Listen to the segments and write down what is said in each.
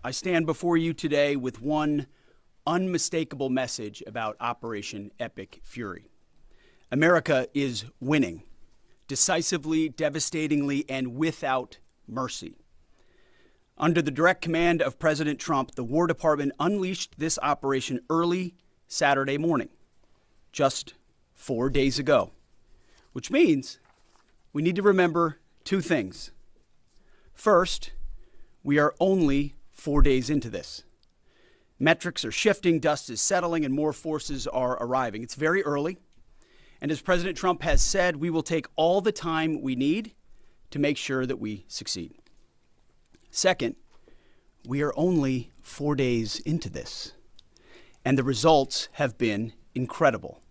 I stand before you today with one unmistakable message about Operation Epic Fury. America is winning, decisively, devastatingly, and without mercy. Under the direct command of President Trump, the War Department unleashed this operation early Saturday morning, just 4 days ago, which means we need to remember two things. First, we are only 4 days into this. Metrics are shifting, dust is settling, and more forces are arriving. It's very early, and as President Trump has said, we will take all the time we need to make sure that we succeed. Second, we are only 4 days into this, and the results have been incredible.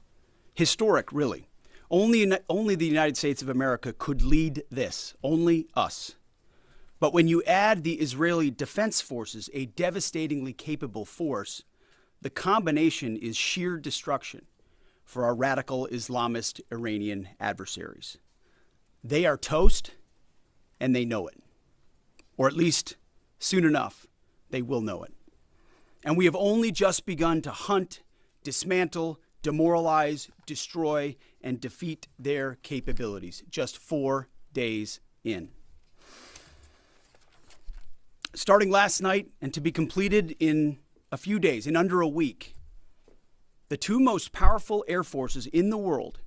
Historic, really. Only the United States of America could lead this, only us. But when you add the Israeli Defense Forces, a devastatingly capable force, the combination is sheer destruction for our radical Islamist Iranian adversaries. They are toast, and they know it. Or at least, soon enough, they will know it. And we have only just begun to hunt, dismantle, demoralize, destroy, and defeat their capabilities, just 4 days in. Starting last night and to be completed in a few days, in under a week, the two most powerful air forces in the world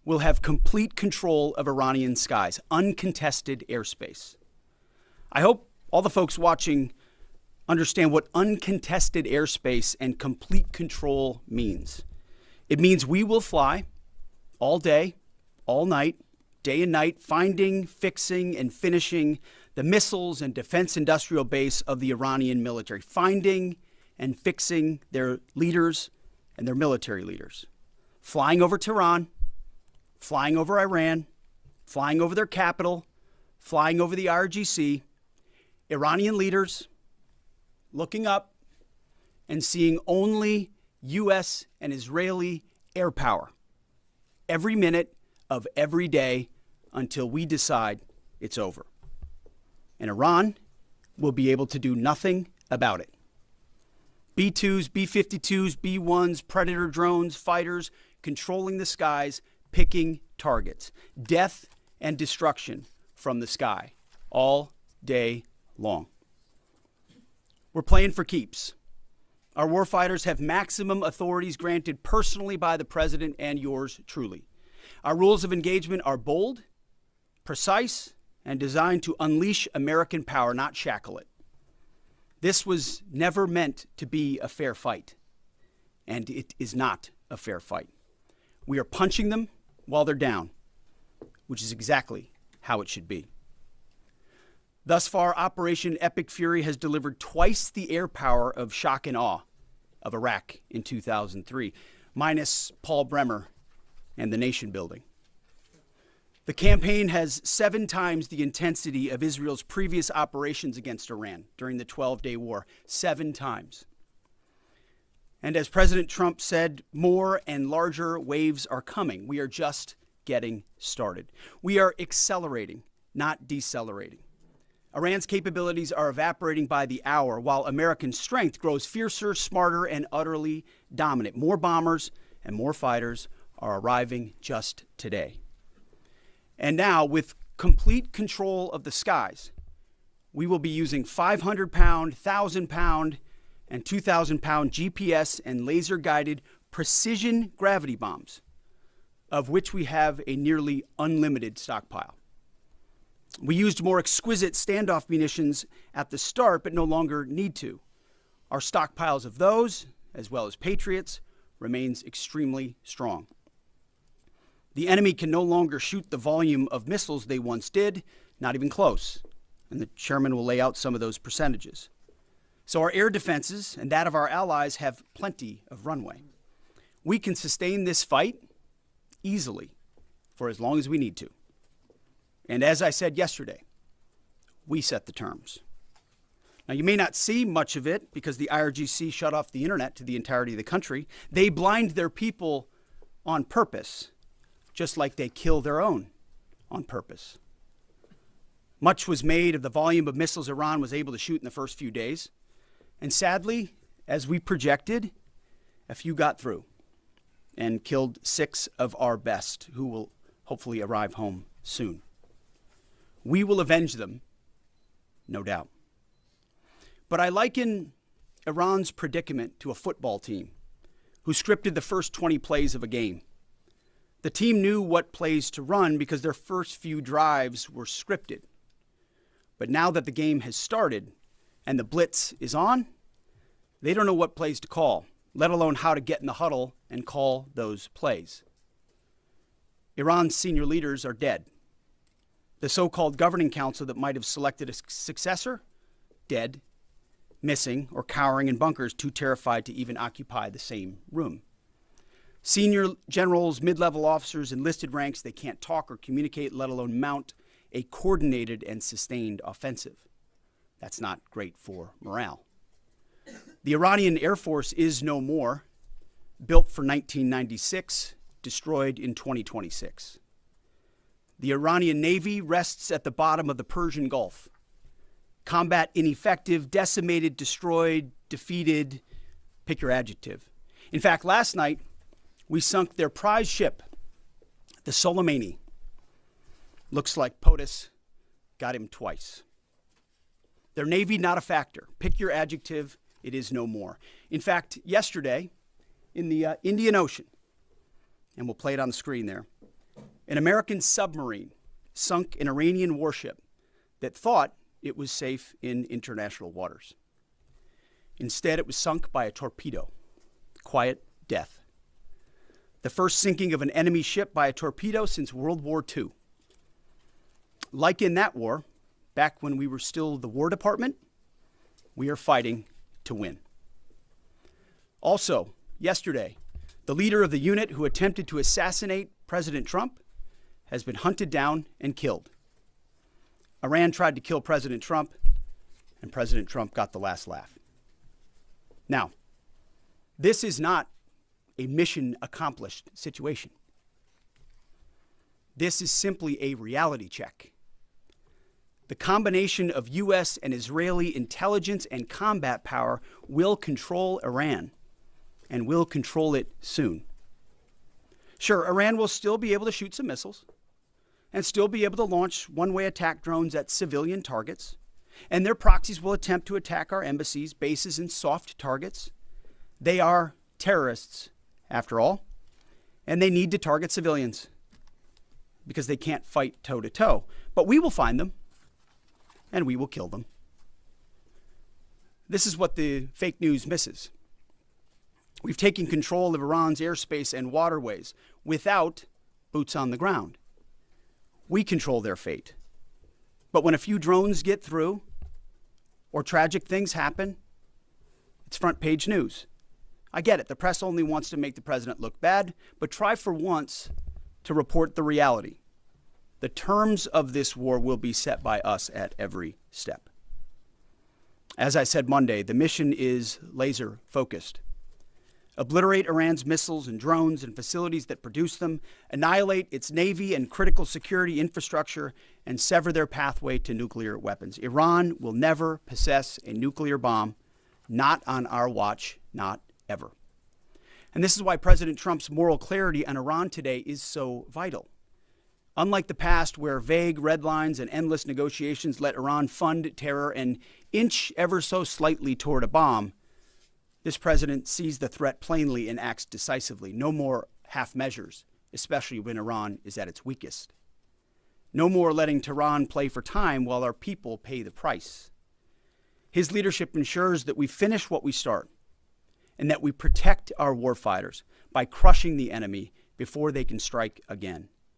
will have complete control of Iranian skies, uncontested airspace. I hope all the folks watching understand what uncontested airspace and complete control means. It means we will fly all day, all night, day and night, finding, fixing, and finishing the missiles and defense industrial base of the Iranian military, finding and fixing their leaders and their military leaders, flying over Tehran, flying over Iran, flying over their capital, flying over the IRGC, Iranian leaders looking up and seeing only U.S. and Israeli air power every minute of every day until we decide it's over. And Iran will be able to do nothing about it. B-2s, B-52s, B-1s, Predator drones, fighters, controlling the skies, picking targets. Death and destruction from the sky all day long. We're playing for keeps. Our warfighters have maximum authorities granted personally by the president and yours truly. Our rules of engagement are bold, precise, and designed to unleash American power, not shackle it. This was never meant to be a fair fight, and it is not a fair fight. We are punching them while they're down, which is exactly how it should be. Thus far, Operation Epic Fury has delivered twice the air power of shock and awe of Iraq in 2003, minus Paul Bremer and the nation building. The campaign has 7 times the intensity of Israel's previous operations against Iran during the 12-day war, 7 times. And as President Trump said, more and larger waves are coming. We are just getting started. We are accelerating, not decelerating. Iran's capabilities are evaporating by the hour, while American strength grows fiercer, smarter, and utterly dominant. More bombers and more fighters are arriving just today. And now, with complete control of the skies, we will be using 500-pound, 1,000-pound, and 2,000-pound GPS and laser-guided precision gravity bombs, of which we have a nearly unlimited stockpile. We used more exquisite standoff munitions at the start, but no longer need to. Our stockpiles of those, as well as Patriots, remains extremely strong. The enemy can no longer shoot the volume of missiles they once did, not even close. And the chairman will lay out some of those percentages. So our air defenses and that of our allies have plenty of runway. We can sustain this fight easily for as long as we need to. And as I said yesterday, we set the terms. Now, you may not see much of it because the IRGC shut off the internet to the entirety of the country. They blind their people on purpose, just like they kill their own on purpose. Much was made of the volume of missiles Iran was able to shoot in the first few days. And sadly, as we projected, a few got through and killed 6 of our best, who will hopefully arrive home soon. We will avenge them, no doubt. But I liken Iran's predicament to a football team who scripted the first 20 plays of a game. The team knew what plays to run because their first few drives were scripted. But now that the game has started and the blitz is on, they don't know what plays to call, let alone how to get in the huddle and call those plays. Iran's senior leaders are dead. The so-called governing council that might have selected a successor, dead, missing, or cowering in bunkers, too terrified to even occupy the same room. Senior generals, mid-level officers, enlisted ranks, they can't talk or communicate, let alone mount a coordinated and sustained offensive. That's not great for morale. The Iranian Air Force is no more, built for 1996, destroyed in 2026. The Iranian Navy rests at the bottom of the Persian Gulf. Combat ineffective, decimated, destroyed, defeated, pick your adjective. In fact, last night, we sunk their prize ship, the Soleimani. Looks like POTUS got him twice. Their Navy, not a factor. Pick your adjective, it is no more. In fact, yesterday, in the Indian Ocean, and we'll play it on the screen there, an American submarine sunk an Iranian warship that thought it was safe in international waters. Instead, it was sunk by a torpedo. Quiet death. The first sinking of an enemy ship by a torpedo since World War II. Like in that war, back when we were still the War Department, we are fighting to win. Also, yesterday, the leader of the unit who attempted to assassinate President Trump has been hunted down and killed. Iran tried to kill President Trump, and President Trump got the last laugh. Now, this is not a mission accomplished situation. This is simply a reality check. The combination of U.S. and Israeli intelligence and combat power will control Iran, and will control it soon. Sure, Iran will still be able to shoot some missiles and still be able to launch one-way attack drones at civilian targets, and their proxies will attempt to attack our embassies, bases, and soft targets. They are terrorists, after all, and they need to target civilians because they can't fight toe-to-toe. But we will find them, and we will kill them. This is what the fake news misses. We've taken control of Iran's airspace and waterways without boots on the ground. We control their fate. But when a few drones get through or tragic things happen, it's front page news. I get it. The press only wants to make the president look bad, but try for once to report the reality. The terms of this war will be set by us at every step. As I said Monday, the mission is laser focused. Obliterate Iran's missiles and drones and facilities that produce them, annihilate its navy and critical security infrastructure, and sever their pathway to nuclear weapons. Iran will never possess a nuclear bomb, not on our watch, not ever. And this is why President Trump's moral clarity on Iran today is so vital. Unlike the past, where vague red lines and endless negotiations let Iran fund terror and inch ever so slightly toward a bomb, this president sees the threat plainly and acts decisively. No more half measures, especially when Iran is at its weakest. No more letting Tehran play for time while our people pay the price. His leadership ensures that we finish what we start and that we protect our warfighters by crushing the enemy before they can strike again.